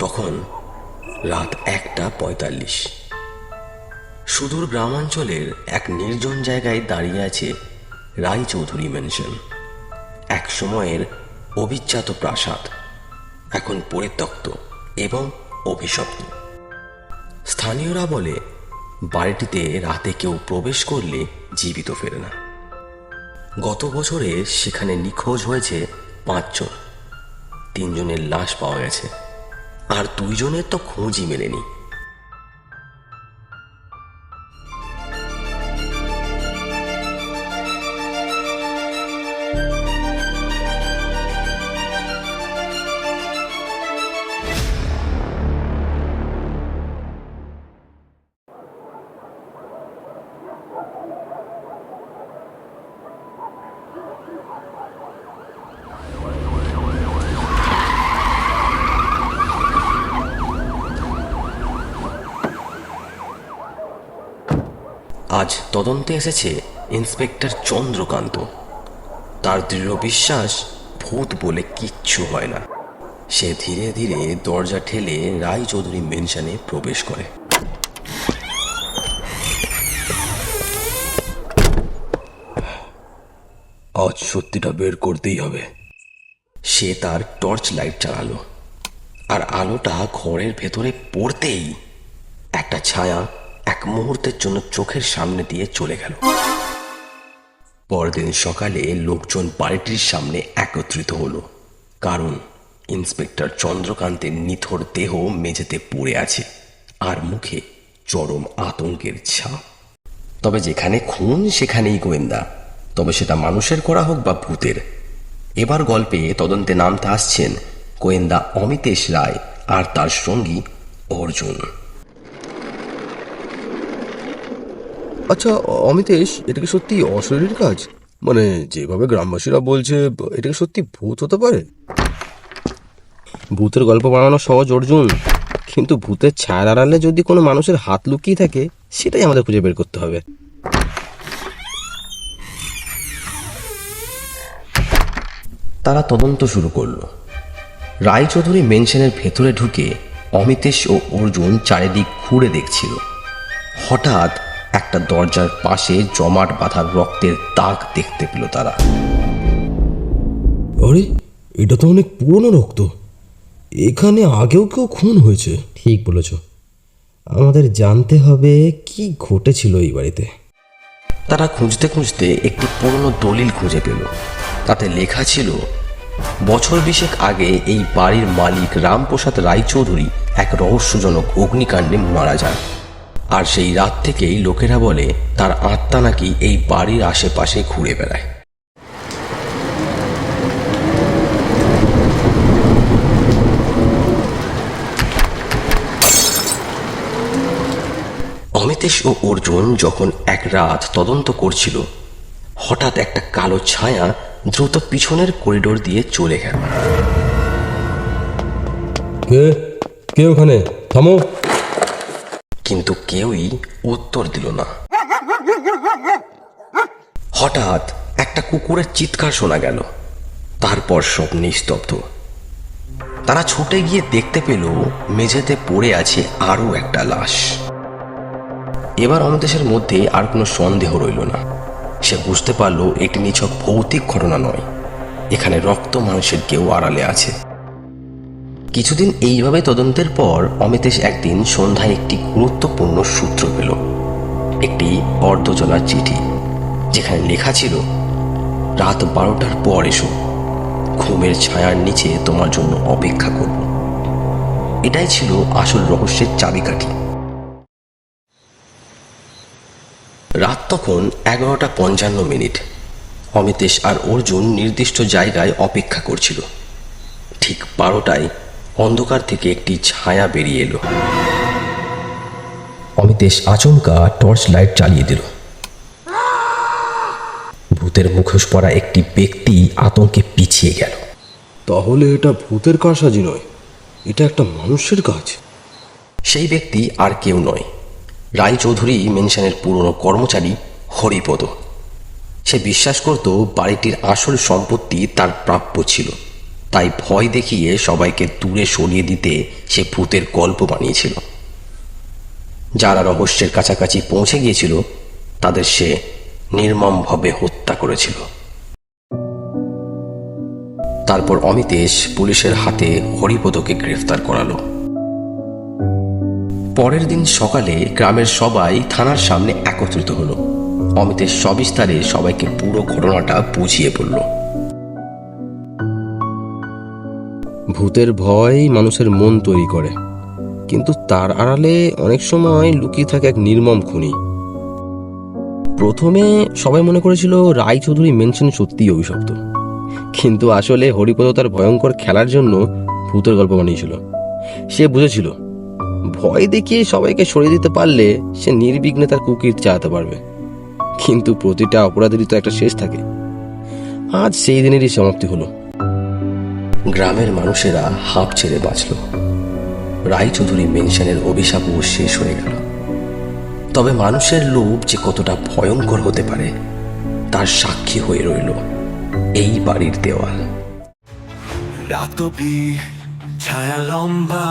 তখন রাত 1:45। সুদূর গ্রামাঞ্চলের এক নির্জন জায়গায় দাঁড়িয়ে আছে রায়চৌধুরী ম্যানশন। এক সময়ের অভিজাত প্রাসাদ, এখন পরিত্যক্ত এবং অভিশপ্ত। স্থানীয়রা বলে বাড়িটিতে রাতে কেউ প্রবেশ করলে জীবিত ফেরে না। গত বছরে সেখানে নিখোঁজ হয়েছে 5 জন। 3 জনের লাশ পাওয়া গেছে, আর 2 জনের তো খোঁজই মেলেনি। আজ তদন্তে এসেছে ইন্সপেক্টর চন্দ্রকান্ত। তার দৃঢ় বিশ্বাস ভূত বলে কিচ্ছু হয় না। সে ধীরে ধীরে দরজা ঠেলে রায়চৌধুরী ম্যানশনে প্রবেশ করে। আজ সত্যিটা বের করতেই হবে। সে তার টর্চ লাইট চালালো, আর আলোটা ঘরের ভেতরে পড়তেই একটা ছায়া এক মুহূর্তের জন্য চোখের সামনে দিয়ে চলে গেল। পরদিন সকালে লোকজন বাড়িটির সামনে একত্রিত হলো, কারণ ইন্সপেক্টর চন্দ্রকান্তের নিথর দেহ মেঝেতে পড়ে আছে, আর মুখে চরম আতঙ্কের ছাপ। তবে যেখানে খুন সেখানেই গোয়েন্দা, তবে সেটা মানুষের করা হোক বা ভূতের। এবার গল্পে তদন্তে নামতে আসছেন গোয়েন্দা অমিতেশ রায় আর তার সঙ্গী অর্জুন। আচ্ছা অমিতেশ, এটা কি সত্যি অশরীরীর কাজ? মানে যেভাবে গ্রামবাসীরা বলছে, এটা কি সত্যি ভূত হতে পারে? ভূতের গল্প বানানো সহজ অর্জুন, কিন্তু ভূতের ছায়ার আড়ালে যদি কোনো মানুষের হাত লুকিয়ে থাকে, সেটাই আমাদের খুঁজে বের করতে হবে। তারা তদন্ত শুরু করলো। রায়চৌধুরী ম্যানশনের ভেতরে ঢুকে অমিতেশ ও অর্জুন চারিদিক ঘুরে দেখছিল। হঠাৎ একটা দরজার পাশে জমাট বাঁধা রক্তের দাগ দেখতে পেল তারা। আরে, এটা তো অনেক পুরনো রক্ত। এখানে আগেও কেউ খুন হয়েছে। ঠিক বলেছ, আমাদের জানতে হবে কি ঘটেছিল এই বাড়িতে। তারা খুঁজতে খুঁজতে একটি পুরনো দলিল খুঁজে পেল। তাতে লেখা ছিল, বছর 20 আগে এই বাড়ির মালিক রামপ্রসাদ রায়চৌধুরী এক রহস্যজনক অগ্নিকাণ্ডে মারা যান, আর সেই রাত থেকেই লোকেরা বলে তার আত্মা নাকি এই বাড়ির আশেপাশে ঘুরে বেড়ায়। অমিতেশ ও অর্জুন যখন এক রাত তদন্ত করছিল, হঠাৎ একটা কালো ছায়া দ্রুত পিছনের করিডোর দিয়ে চলে গেল। কে কে ওখানে? থামো। কিন্তু কেউই উত্তর দিল না। হঠাৎ একটা কুকুরের চিৎকার শোনা গেল, তারপর সব নিস্তব্ধ। তারা ছুটে গিয়ে দেখতে পেল মেঝেতে পড়ে আছে আরো একটা লাশ। এবার অমিতেশের মধ্যে আর কোনো সন্দেহ রইল না। সে বুঝতে পারল এটি নিছক ভৌতিক ঘটনা নয়, এখানে রক্ত মানুষের কেউ আড়ালে আছে। কিছুদিন এইভাবে তদন্তের পর অমিতেশ একদিন সন্ধ্যায় একটি গুরুত্বপূর্ণ সূত্র পেল। একটি অর্ধচলা চিঠি, যেখানে লেখা ছিল, রাত 12টার পর এসো, ঘুমের ছায়ার নিচে তোমার জন্য অপেক্ষা করব। এটাই ছিল আসল রহস্যের চাবিকাঠি। রাত তখন 11:55। অমিতেশ আর অর্জুন নির্দিষ্ট জায়গায় অপেক্ষা করছিল। ঠিক 12টায় অন্ধকার থেকে একটি ছায়া বেরিয়ে এলো। অমিতেশ আচমকা টর্চ লাইট চালিয়ে দিল। ভূতের মুখোশ পরা একটি ব্যক্তি আতঙ্কে পিছিয়ে গেল। তাহলে এটা ভূতের কারসাজি নয়, এটা একটা মানুষের কাজ। সেই ব্যক্তি আর কেউ নয়, রায়চৌধুরী ম্যানশনের পুরনো কর্মচারী হরিপদ। সে বিশ্বাস করত বাড়িটির আসল সম্পত্তি তার প্রাপ্য ছিল, তাই ভয় দেখিয়ে সবাইকে দূরে সরিয়ে দিতে সে ভূতের গল্প বানিয়েছিল। যারা রহস্যের কাছাকাছি পৌঁছে গিয়েছিল তাদের সে নির্মমভাবে হত্যা করেছিল। তারপর অমিতেশ পুলিশের হাতে হরিপদকে গ্রেফতার করালো। পরের দিন সকালে গ্রামের সবাই থানার সামনে একত্রিত হলো। অমিতেশ সবিস্তারে সবাইকে পুরো ঘটনাটা বুঝিয়ে বলল। ভূতের ভয় মানুষের মন তৈরি করে, কিন্তু তার আড়ালে অনেক সময় লুকিয়ে থাকে এক নির্মম খুনি। প্রথমে সবাই মনে করেছিল রায়চৌধুরী মেনশন সত্যিই অভিশপ্ত, কিন্তু আসলে হরিপদ তার ভয়ঙ্কর খেলার জন্য ভূতের গল্প বানিয়েছিল। সে বুঝেছিল ভয় দেখিয়ে সবাইকে সরিয়ে দিতে পারলে সে নির্বিঘ্নে তার কুকীর্তি চালাতে পারবে, কিন্তু প্রতিটা অপরাধেরই তো একটা শেষ থাকে। আজ সেই দিনেরই সমাপ্তি হলো। গ্রামের মানুষেরা হাঁপ ছেড়ে বাঁচল। রায়চৌধুরী মেনশনের অভিশাপও শেষ হয়ে গেল। তবে মানুষের লোভ যে কতটা ভয়ঙ্কর হতে পারে তার সাক্ষী হয়ে রইল এই বাড়ির দেওয়াল। রাতবি ছায়া লম্বা,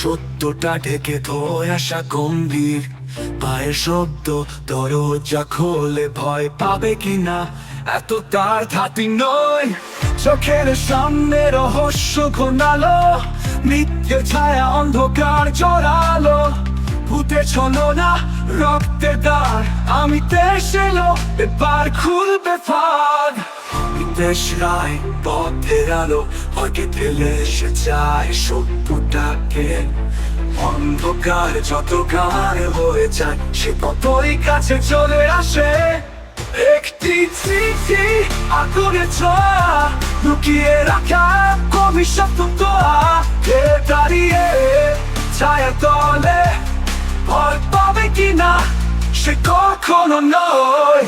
সত্যটা ঢেকে ধোয় আসা গম্ভীর। পায়ের শব্দ দরজা খোলে, ভয় পাবে কিনা এত তার ধাতি নয়। চোখের সামনে রহস্য ঘনালো, মিথ্যে ছায়া অন্ধকার জড়ালো। ভূতে ছলো না রক্তের দ্বার, আমি দেশ এলো এবার খুলবে ফাঁদ। দেশ রায় পথের আলো, ভয়কে ঠেলে এসে যায় সত্যটাকে। অন্ধকার যত গাঢ় হয়ে যায়, সে ততই কাছে চলে আসে। একটি চিঠি আগুনে ছোঁয়া, লুকিয়ে রাখা কবি শব্দ তোয়া। কে দাঁড়িয়ে ছায়া তলে, ভয় পাবে কিনা সে কখনো নয়।